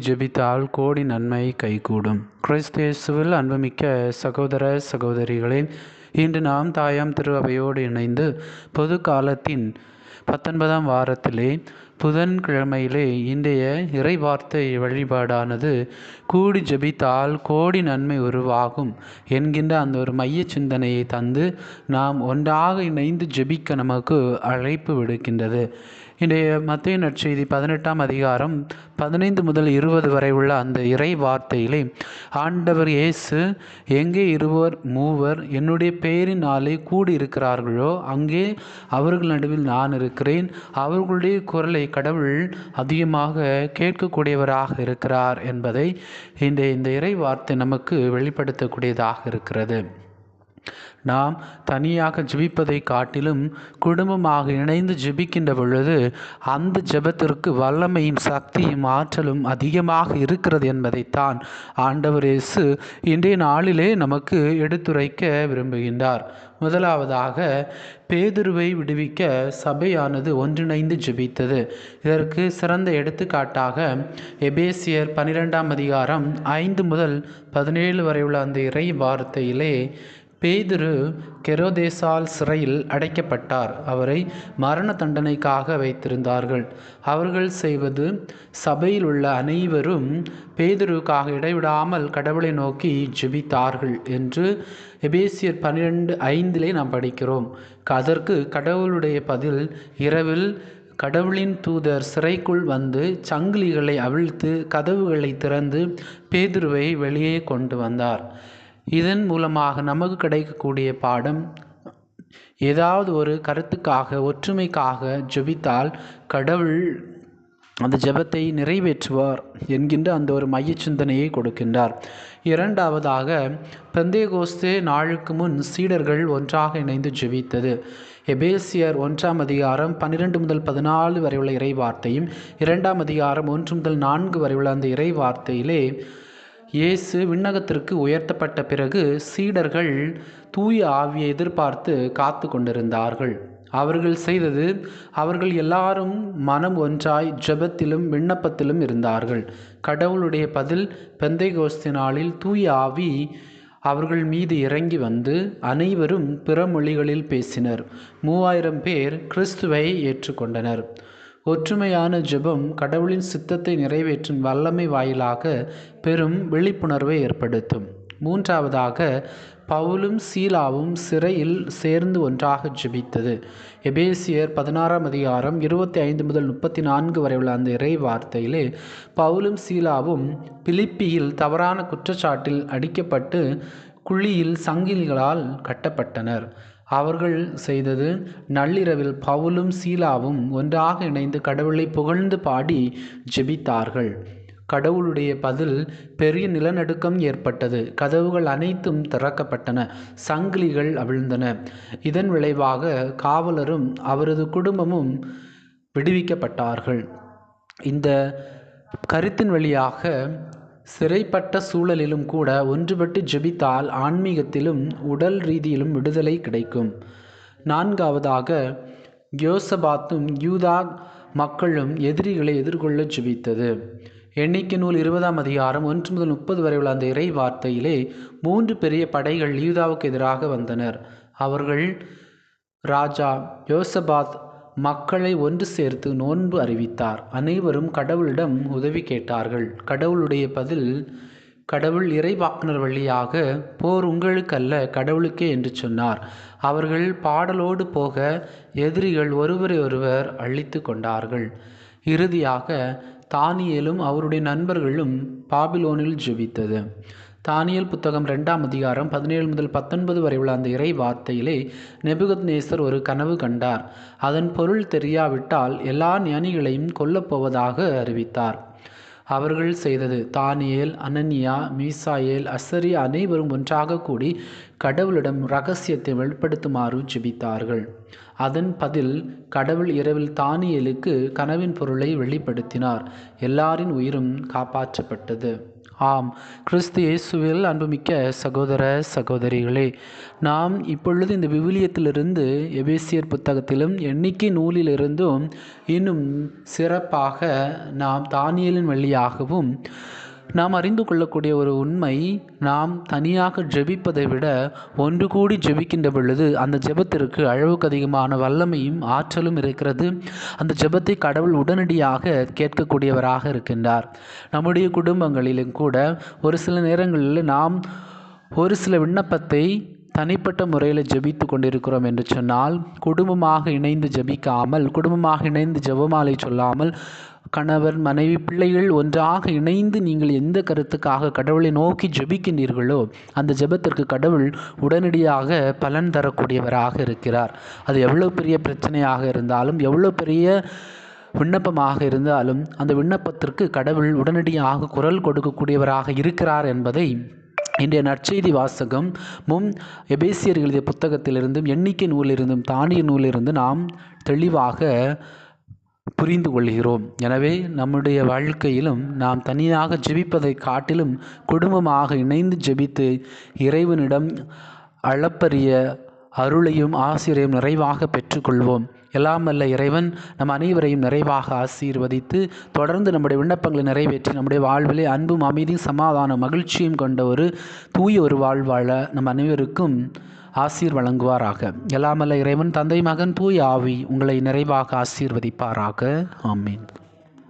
ஜெபித்தால் கோடி நன்மை கைகூடும். கிறிஸ்து இயேசுவில் அன்புமிக்க சகோதர சகோதரிகளே, இன்று நாம் தாயாம் திரு அவையோடு இணைந்து பொது காலத்தின் 19ஆம் வாரத்திலே புதன்கிழமையிலே இன்றைய இறைவார்த்தை வழிபாடானது கூடி ஜெபித்தால் கோடி நன்மை உருவாகும் என்கின்ற அந்த ஒரு மைய சிந்தனையை தந்து நாம் ஒன்றாக இணைந்து ஜெபிக்க நமக்கு அழைப்பு விடுக்கின்றது. இன்றைய மத்தேயு நற்செய்தி 18ஆம் அதிகாரம் 15 முதல் 20 வரை உள்ள அந்த இறை வார்த்தையிலே ஆண்டவர் இயேசு, எங்கே இருவர் மூவர் என்னுடைய பெயரினாலே கூடி இருக்கிறார்களோ அங்கே அவர்கள் நடுவில் நான் இருக்கிறேன். அவர்களுடைய குரலை கடவுள் அதிகமாக கேட்கக்கூடியவராக இருக்கிறார் என்பதை இந்த இறை வார்த்தை நமக்கு வெளிப்படுத்தக்கூடியதாக இருக்கிறது. நாம் தனியாக ஜெபிப்பதை காட்டிலும் குடும்பமாக இணைந்து ஜெபிக்கின்ற பொழுது அந்த ஜெபத்திற்கு வல்லமையும் சக்தியும் ஆற்றலும் அதிகமாக இருக்கிறது என்பதைத்தான் ஆண்டவர் இயேசு இன்றைய நாளிலே நமக்கு எடுத்துரைக்க விரும்புகின்றார். முதலாவதாக, பேதுருவை விடுவிக்க சபையானது ஒன்றிணைந்து ஜெபித்தது. இதற்கு சிறந்த எடுத்துக்காட்டாக எபேசியர் 12ஆம் அதிகாரம் 5 முதல் 17 வரை உள்ள அந்த இறை வார்த்தையிலே பேதுரு கெரோதேசால் சிறையில் அடைக்கப்பட்டார். அவரை மரண தண்டனைக்காக வைத்திருந்தார்கள். அவர்கள் செய்வது, சபையில் உள்ள அனைவரும் பேதுருவுக்காக இடைவிடாமல் கடவுளை நோக்கி ஜெபித்தார்கள் என்று எபேசியர் 12:5 நாம் படிக்கிறோம். அதற்கு கடவுளுடைய பதில், இரவில் கடவுளின் தூதர் சிறைக்குள் வந்து சங்கிலிகளை அவிழ்த்து கதவுகளை திறந்து பேதுருவை வெளியே கொண்டு வந்தார். இதன் மூலமாக நமக்கு கிடைக்கக்கூடிய பாடம், ஏதாவது ஒரு கருத்துக்காக ஒற்றுமைக்காக ஜெபித்தால் கடவுள் அந்த ஜெபத்தை நிறைவேற்றுவார் என்கின்ற அந்த ஒரு மைய சிந்தனையை கொடுக்கின்றார். இரண்டாவதாக, பெந்தேகோஸ்தே நாளுக்கு முன் சீடர்கள் ஒன்றாக இணைந்து ஜெபித்தது. எபேசியர் 1ஆம் அதிகாரம் 12 முதல் 14 வரை உள்ள இறை வார்த்தையும் 2ஆம் அதிகாரம் 1 முதல் 4 வரை உள்ள அந்த இறை வார்த்தையிலே இயேசு விண்ணகத்திற்கு உயர்த்தப்பட்ட பிறகு சீடர்கள் தூய ஆவியை எதிர்பார்த்து காத்து கொண்டிருந்தார்கள். அவர்கள் செய்தது, அவர்கள் எல்லாரும் மனம் ஒன்றாய் ஜெபத்திலும் விண்ணப்பத்திலும் இருந்தார்கள். கடவுளுடைய பதில், பெந்தைகோஸ்து நாளில் தூய ஆவி அவர்கள் மீது இறங்கி வந்து அனைவரும் பிற மொழிகளில் பேசினர். 3000 பேர் கிறிஸ்துவை ஏற்றுக்கொண்டனர். ஒற்றுமையான ஜெபம் கடவுளின் சித்தத்தை நிறைவேற்றும் வல்லமை வாயிலாக பெரும் விழிப்புணர்வை ஏற்படுத்தும். மூன்றாவதாக, பவுலும் சீலாவும் சிறையில் சேர்ந்து ஒன்றாக ஜெபித்தது. எபேசியர் 16ஆம் அதிகாரம் 25 முதல் 34 வரை உள்ள அந்த இறை வார்த்தையிலே பவுலும் சீலாவும் பிலிப்பியில் தவறான குற்றச்சாட்டில் அடிக்கப்பட்டு குழியில் சங்கிலிகளால் கட்டப்பட்டனர். அவர்கள் செய்தது, நள்ளிரவில் பவுலும் சீலாவும் ஒன்றாக இணைந்து கடவுளை புகழ்ந்து பாடி ஜெபித்தார்கள். கடவுளுடைய பதில், பெரிய நிலநடுக்கம் ஏற்பட்டது. கதவுகள் அனைத்தும் திறக்கப்பட்டன. சங்கிலிகள் அவிழ்ந்தன. இதன் விளைவாக காவலரும் அவரது குடும்பமும் விடுவிக்கப்பட்டார்கள். இந்த கருத்தின் வழியாக சிறைப்பட்ட சூழலிலும் கூட ஒன்றுபட்டு ஜெபித்தால் ஆன்மீகத்திலும் உடல் ரீதியிலும் விடுதலை கிடைக்கும். நான்காவதாக, யோசபாத்தும் யூதா மக்களும் எதிரிகளை எதிர்கொள்ள ஜெபித்தது. எண்ணிக்கை நூல் 20ஆம் அதிகாரம் 1 முதல் 30 வரை உள்ள அந்த இறை வார்த்தையிலே 3 பெரிய படைகள் யூதாவுக்கு எதிராக வந்தனர். அவர்கள் ராஜா யோசபாத் மக்களை ஒன்று சேர்த்து நோன்பு அறிவித்தார். அனைவரும் கடவுளிடம் உதவி கேட்டார்கள். கடவுளுடைய பதில், கடவுள் இறைவாக்கினர் வழியாக, போர் உங்களுக்கல்ல கடவுளுக்கே என்று சொன்னார். அவர்கள் பாடலோடு போக எதிரிகள் ஒருவரை ஒருவர் அழித்து கொண்டார்கள். இறுதியாக தானியேலும் அவருடைய நண்பர்களும் பாபிலோனில் ஜெபித்தது. தானியேல் புத்தகம் 2ஆம் அதிகாரம் 17 முதல் 19 வரை உள்ள அந்த இறை வார்த்தையிலே நேபுகத்நேசர் ஒரு கனவு கண்டார். அதன் பொருள் தெரியாவிட்டால் எல்லா ஞானிகளையும் கொல்லப்போவதாக அறிவித்தார். அவர்கள் செய்தது, தானியேல், அனனியா, மீசாயேல், அசரியா அனைவரும் ஒன்றாக கூடி கடவுளிடம் இரகசியத்தை வெளிப்படுத்துமாறு ஜெபித்தார்கள். அதன் பதில், கடவுள் இரவில் தானியேலுக்கு கனவின் பொருளை வெளிப்படுத்தினார். எல்லாரின் உயிரும் காப்பாற்றப்பட்டது. ஆம், கிறிஸ்து இயேசுவில் அன்புமிக்க சகோதர சகோதரிகளே, நாம் இப்பொழுது இந்த விவிலியத்திலிருந்து எபேசியர் புத்தகத்திலும் எண்ணிக்கை நூலிலிருந்தும் இன்னும் சிறப்பாக நாம் தானியேலின் வழியாகவும் நாம் அறிந்து கொள்ளக்கூடிய ஒரு உண்மை, நாம் தனியாக ஜெபிப்பதை விட ஒன்று கூடி ஜெபிக்கின்ற பொழுது அந்த ஜெபத்திற்கு அளவுக்கு அதிகமான வல்லமையும் ஆற்றலும் இருக்கிறது. அந்த ஜெபத்தை கடவுள் உடனடியாக கேட்கக்கூடியவராக இருக்கின்றார். நம்முடைய குடும்பங்களிலும் கூட ஒரு சில நேரங்களில் நாம் ஒரு சில விண்ணப்பத்தை தனிப்பட்ட முறையில் ஜெபித்து கொண்டிருக்கிறோம் என்று சொன்னால், குடும்பமாக இணைந்து ஜெபிக்காமல், குடும்பமாக இணைந்து ஜெபமாலை சொல்லாமல், கணவர் மனைவி பிள்ளைகள் ஒன்றாக இணைந்து நீங்கள் எந்த கருத்துக்காக கடவுளை நோக்கி ஜெபிக்கின்றீர்களோ அந்த ஜெபத்திற்கு கடவுள் உடனடியாக பலன் தரக்கூடியவராக இருக்கிறார். அது எவ்வளோ பெரிய பிரச்சனையாக இருந்தாலும், எவ்வளோ பெரிய விண்ணப்பமாக இருந்தாலும் அந்த விண்ணப்பத்திற்கு கடவுள் உடனடியாக குரல் கொடுக்கக்கூடியவராக இருக்கிறார் என்பதை இன்றைய நற்செய்தி வாசகம் எபேசியர் எழுதிய புத்தகத்திலிருந்தும் எண்ணிக்கை நூலிலிருந்தும் தானிய நூலிலிருந்து நாம் தெளிவாக புரிந்து கொள்கிறோம். எனவே நம்முடைய வாழ்க்கையிலும் நாம் தனியாக ஜெபிப்பதை காட்டிலும் குடும்பமாக இணைந்து ஜெபித்து இறைவனிடம் அளப்பரிய அருளையும் ஆசிரியையும் நிறைவாக பெற்றுக்கொள்வோம். எல்லாம் வல்ல இறைவன் நம் அனைவரையும் நிறைவாக ஆசீர்வதித்து தொடர்ந்து நம்முடைய விண்ணப்பங்களை நிறைவேற்றி நம்முடைய வாழ்விலே அன்பும் அமைதியும் சமாதானம் மகிழ்ச்சியும் கொண்ட ஒரு தூய ஒரு வாழ்வாழ நம் அனைவருக்கும் ஆசீர் வழங்குவாராக. எல்லாம் வல்ல இறைவன் தந்தை மகன் தூய ஆவி உங்களை நிறைவாக ஆசீர்வதிப்பாராக. ஆமீன்.